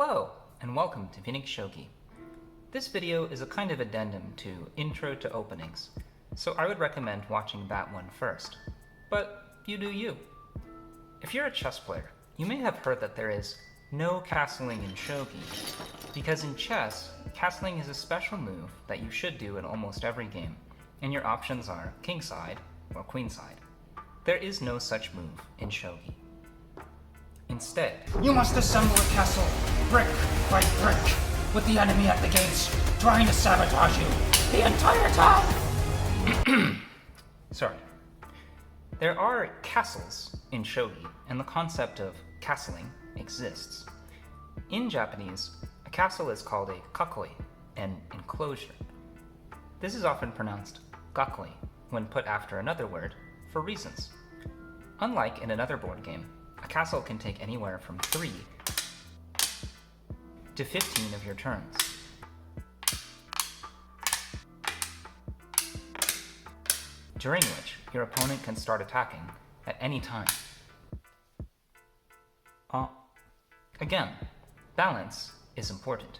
Hello, and welcome to Phoenix Shogi. This video is a kind of addendum to Intro to Openings, so I would recommend watching that one first. But you do you. If you're a chess player, you may have heard that there is no castling in Shogi, because in chess, castling is a special move that you should do in almost every game, and your options are kingside or queenside. There is no such move in Shogi. Instead, you must assemble a castle, brick by brick, with the enemy at the gates, trying to sabotage you the entire time! Sorry. There are castles in Shogi, and the concept of castling exists. In Japanese, a castle is called a kakoi, an enclosure. This is often pronounced gakoi when put after another word for reasons. Unlike in another board game, a castle can take anywhere from 3 to 15 of your turns. During which your opponent can start attacking at any time. Again, balance is important.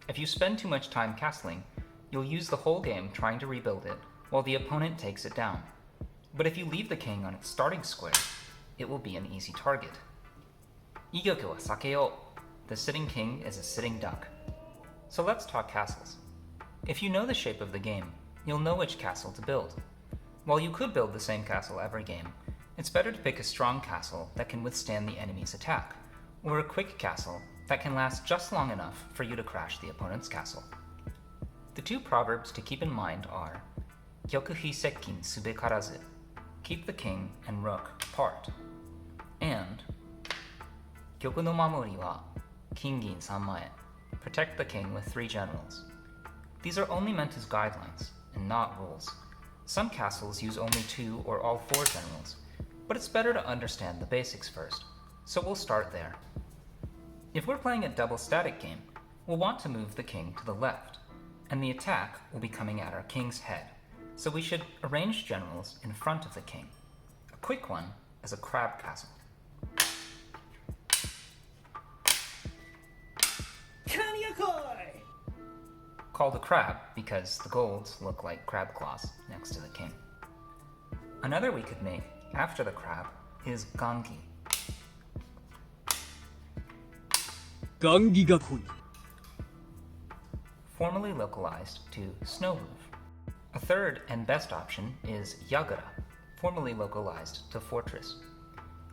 If you spend too much time castling, you'll use the whole game trying to rebuild it while the opponent takes it down. But if you leave the king on its starting square, it will be an easy target. Igyoku wa sakeo. The sitting king is a sitting duck. So let's talk castles. If you know the shape of the game, you'll know which castle to build. While you could build the same castle every game, it's better to pick a strong castle that can withstand the enemy's attack, or a quick castle that can last just long enough for you to crash the opponent's castle. The two proverbs to keep in mind are Gyokuhi sekkin sube karazu, keep the king and rook apart, and Gyoku no mamori wa kingin sanmae, protect the king with 3 generals. These are only meant as guidelines and not rules. Some castles use only 2 or all 4 generals, but it's better to understand the basics first, so we'll start there. If we're playing a double static game, we'll want to move the king to the left, and the attack will be coming at our king's head, so we should arrange generals in front of the king. A quick one is a crab castle. Called a crab because the golds look like crab claws next to the king. Another we could make after the crab is gangi. Gangi ga koi. Formerly localized to snow roof. A third and best option is yagura, formerly localized to fortress.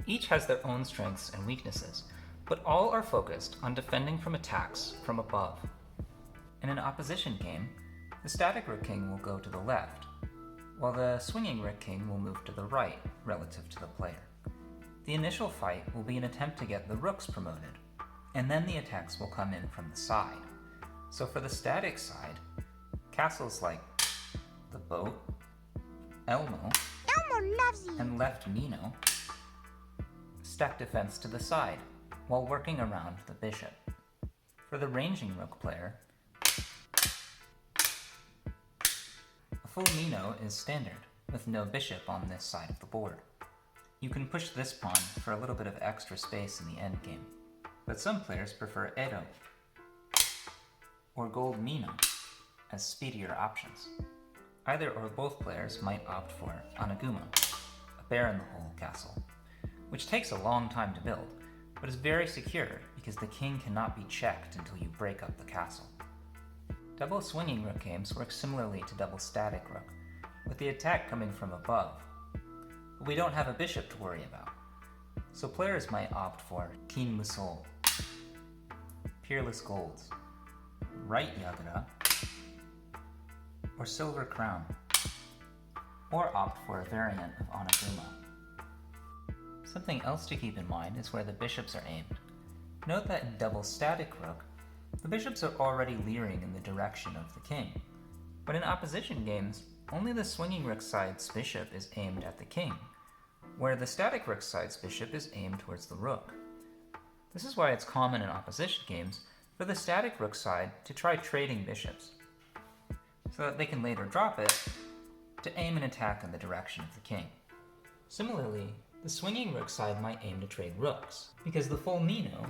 Each has their own strengths and weaknesses, but all are focused on defending from attacks from above. In an opposition game, the static rook king will go to the left, while the swinging rook king will move to the right relative to the player. The initial fight will be an attempt to get the rooks promoted, and then the attacks will come in from the side. So for the static side, castles like the boat, Elmo loves you. and left Mino stack defense to the side while working around the bishop. For the ranging rook player, a full Mino is standard, with no bishop on this side of the board. You can push this pawn for a little bit of extra space in the endgame, but some players prefer Edo or gold Mino as speedier options. Either or both players might opt for Anaguma, a bear-in-the-hole castle, which takes a long time to build, but is very secure because the king cannot be checked until you break up the castle. Double swinging rook games work similarly to double static rook, with the attack coming from above. But we don't have a bishop to worry about, so players might opt for Kin Musou, Peerless Golds, Right Yagura, or Silver Crown, or opt for a variant of Onaguma. Something else to keep in mind is where the bishops are aimed. Note that in double static rook, the bishops are already leering in the direction of the king, but in opposition games, only the swinging rook side's bishop is aimed at the king, where the static rook side's bishop is aimed towards the rook. This is why it's common in opposition games for the static rook side to try trading bishops, so that they can later drop it to aim an attack in the direction of the king. Similarly, the swinging rook side might aim to trade rooks, because the full Mino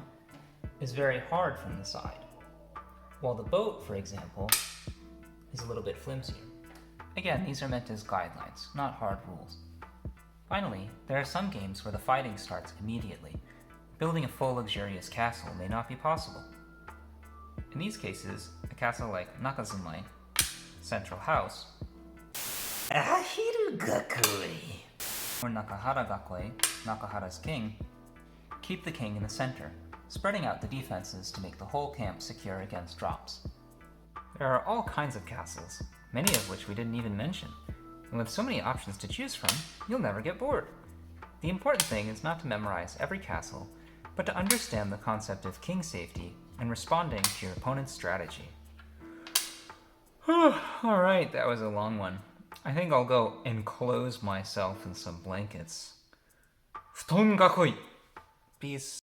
is very hard from the side, while the boat, for example, is a little bit flimsier. Again, these are meant as guidelines, not hard rules. Finally, there are some games where the fighting starts immediately. Building a full luxurious castle may not be possible. In these cases, a castle like Nakazumai, Central House, Ahirugakui, or Nakahara Gakue, Nakahara's king, keep the king in the center, spreading out the defenses to make the whole camp secure against drops. There are all kinds of castles, many of which we didn't even mention, and with so many options to choose from, you'll never get bored. The important thing is not to memorize every castle, but to understand the concept of king safety and responding to your opponent's strategy. Alright, that was a long one. I think I'll go enclose myself in some blankets. Futon gakoi! Peace.